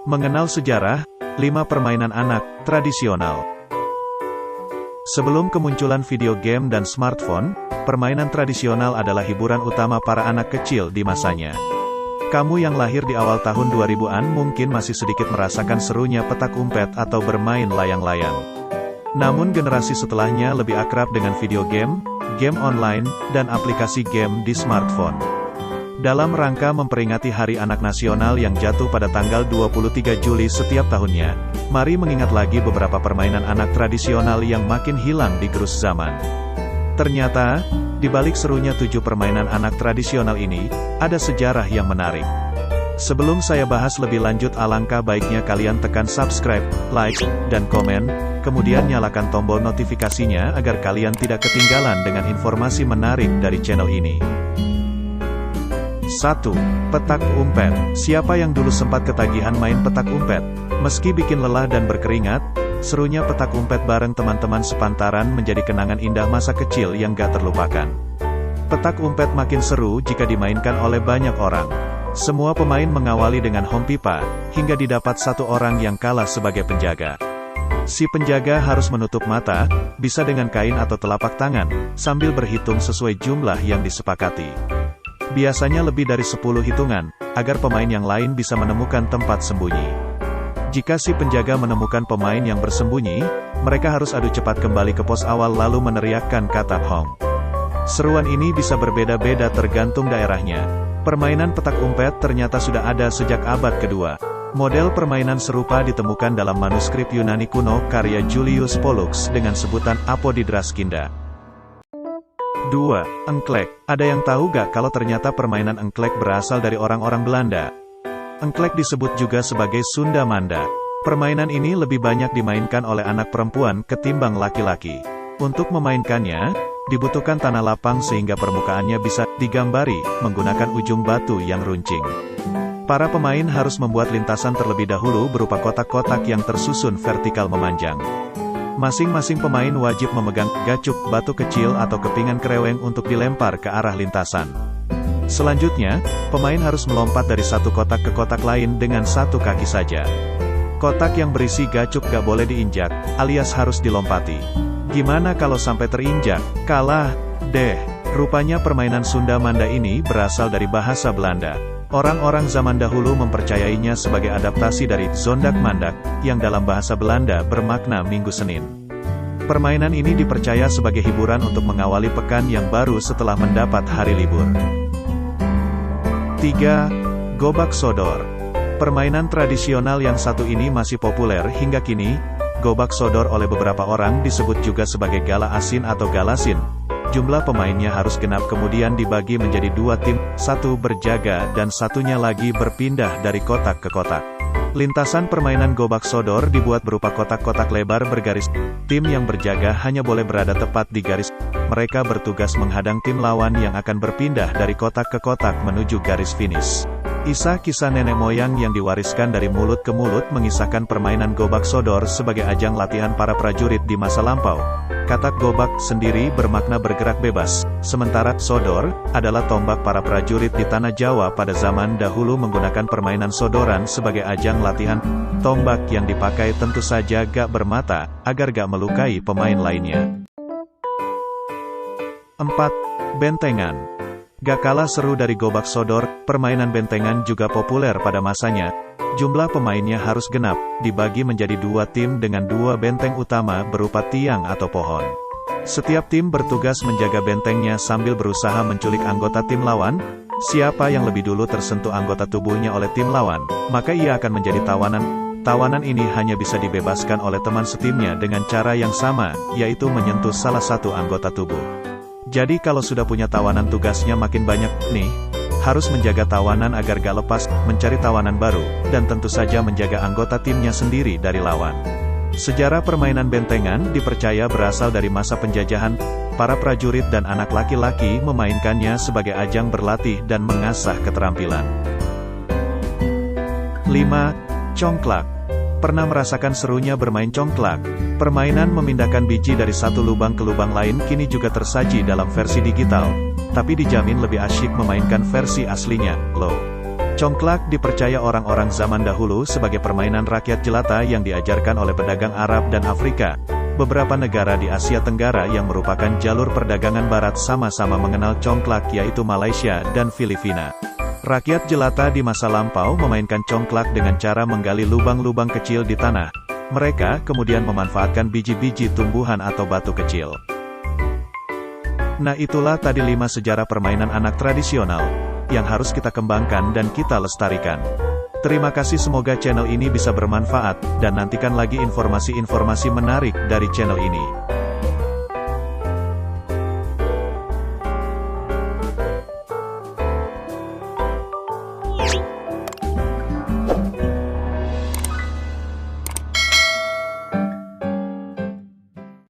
Mengenal sejarah, 5 permainan anak tradisional. Sebelum kemunculan video game dan smartphone, permainan tradisional adalah hiburan utama para anak kecil di masanya. Kamu yang lahir di awal tahun 2000-an mungkin masih sedikit merasakan serunya petak umpet atau bermain layang-layang. Namun generasi setelahnya lebih akrab dengan video game, game online, dan aplikasi game di smartphone. Dalam rangka memperingati Hari Anak Nasional yang jatuh pada tanggal 23 Juli setiap tahunnya, mari mengingat lagi beberapa permainan anak tradisional yang makin hilang di gerus zaman. Ternyata, di balik serunya 7 permainan anak tradisional ini, ada sejarah yang menarik. Sebelum saya bahas lebih lanjut, alangkah baiknya kalian tekan subscribe, like, dan komen, kemudian nyalakan tombol notifikasinya agar kalian tidak ketinggalan dengan informasi menarik dari channel ini. 1. Petak umpet. Siapa yang dulu sempat ketagihan main petak umpet? Meski bikin lelah dan berkeringat, serunya petak umpet bareng teman-teman sepantaran menjadi kenangan indah masa kecil yang gak terlupakan. Petak umpet makin seru jika dimainkan oleh banyak orang. Semua pemain mengawali dengan home pipa, hingga didapat satu orang yang kalah sebagai penjaga. Si penjaga harus menutup mata, bisa dengan kain atau telapak tangan, sambil berhitung sesuai jumlah yang disepakati. Biasanya lebih dari 10 hitungan, agar pemain yang lain bisa menemukan tempat sembunyi. Jika si penjaga menemukan pemain yang bersembunyi, mereka harus adu cepat kembali ke pos awal lalu meneriakkan kata home. Seruan ini bisa berbeda-beda tergantung daerahnya. Permainan petak umpet ternyata sudah ada sejak abad kedua. Model permainan serupa ditemukan dalam manuskrip Yunani kuno karya Julius Pollux dengan sebutan Apodidraskinda. 2. Engklek. Ada yang tahu gak kalau ternyata permainan engklek berasal dari orang-orang Belanda? Engklek disebut juga sebagai Sunda Manda. Permainan ini lebih banyak dimainkan oleh anak perempuan ketimbang laki-laki. Untuk memainkannya, dibutuhkan tanah lapang sehingga permukaannya bisa digambari menggunakan ujung batu yang runcing. Para pemain harus membuat lintasan terlebih dahulu berupa kotak-kotak yang tersusun vertikal memanjang. Masing-masing pemain wajib memegang gacuk batu kecil atau kepingan kereweng untuk dilempar ke arah lintasan. Selanjutnya, pemain harus melompat dari satu kotak ke kotak lain dengan satu kaki saja. Kotak yang berisi gacuk gak boleh diinjak, alias harus dilompati. Gimana kalau sampai terinjak? Kalah deh. Rupanya permainan Sunda Manda ini berasal dari bahasa Belanda. Orang-orang zaman dahulu mempercayainya sebagai adaptasi dari Zondag Mandag, yang dalam bahasa Belanda bermakna Minggu Senin. Permainan ini dipercaya sebagai hiburan untuk mengawali pekan yang baru setelah mendapat hari libur. 3. Gobak Sodor. Permainan tradisional yang satu ini masih populer hingga kini. Gobak Sodor oleh beberapa orang disebut juga sebagai gala asin atau galasin. Jumlah pemainnya harus genap kemudian dibagi menjadi 2 tim, satu berjaga dan satunya lagi berpindah dari kotak ke kotak. Lintasan permainan Gobak Sodor dibuat berupa kotak-kotak lebar bergaris. Tim yang berjaga hanya boleh berada tepat di garis. Mereka bertugas menghadang tim lawan yang akan berpindah dari kotak ke kotak menuju garis finish. Kisah nenek moyang yang diwariskan dari mulut ke mulut mengisahkan permainan Gobak Sodor sebagai ajang latihan para prajurit di masa lampau. Kata gobak sendiri bermakna bergerak bebas, sementara sodor adalah tombak para prajurit di tanah Jawa pada zaman dahulu menggunakan permainan sodoran sebagai ajang latihan. Tombak yang dipakai tentu saja gak bermata, agar gak melukai pemain lainnya. 4. Bentengan. Gak kalah seru dari Gobak Sodor, permainan bentengan juga populer pada masanya. Jumlah pemainnya harus genap, dibagi menjadi 2 tim dengan 2 benteng utama berupa tiang atau pohon. Setiap tim bertugas menjaga bentengnya sambil berusaha menculik anggota tim lawan. Siapa yang lebih dulu tersentuh anggota tubuhnya oleh tim lawan, maka ia akan menjadi tawanan. Tawanan ini hanya bisa dibebaskan oleh teman setimnya dengan cara yang sama, yaitu menyentuh salah satu anggota tubuh. Jadi kalau sudah punya tawanan tugasnya makin banyak, nih. Harus menjaga tawanan agar gak lepas, mencari tawanan baru, dan tentu saja menjaga anggota timnya sendiri dari lawan. Sejarah permainan bentengan dipercaya berasal dari masa penjajahan. Para prajurit dan anak laki-laki memainkannya sebagai ajang berlatih dan mengasah keterampilan. 5. Congklak. Pernah merasakan serunya bermain congklak? Permainan memindahkan biji dari satu lubang ke lubang lain kini juga tersaji dalam versi digital. Tapi dijamin lebih asyik memainkan versi aslinya, loh. Congklak dipercaya orang-orang zaman dahulu sebagai permainan rakyat jelata yang diajarkan oleh pedagang Arab dan Afrika. Beberapa negara di Asia Tenggara yang merupakan jalur perdagangan barat sama-sama mengenal congklak, yaitu Malaysia dan Filipina. Rakyat jelata di masa lampau memainkan congklak dengan cara menggali lubang-lubang kecil di tanah. Mereka kemudian memanfaatkan biji-biji tumbuhan atau batu kecil. Nah, itulah tadi 5 sejarah permainan anak tradisional yang harus kita kembangkan dan kita lestarikan. Terima kasih, semoga channel ini bisa bermanfaat, dan nantikan lagi informasi-informasi menarik dari channel ini.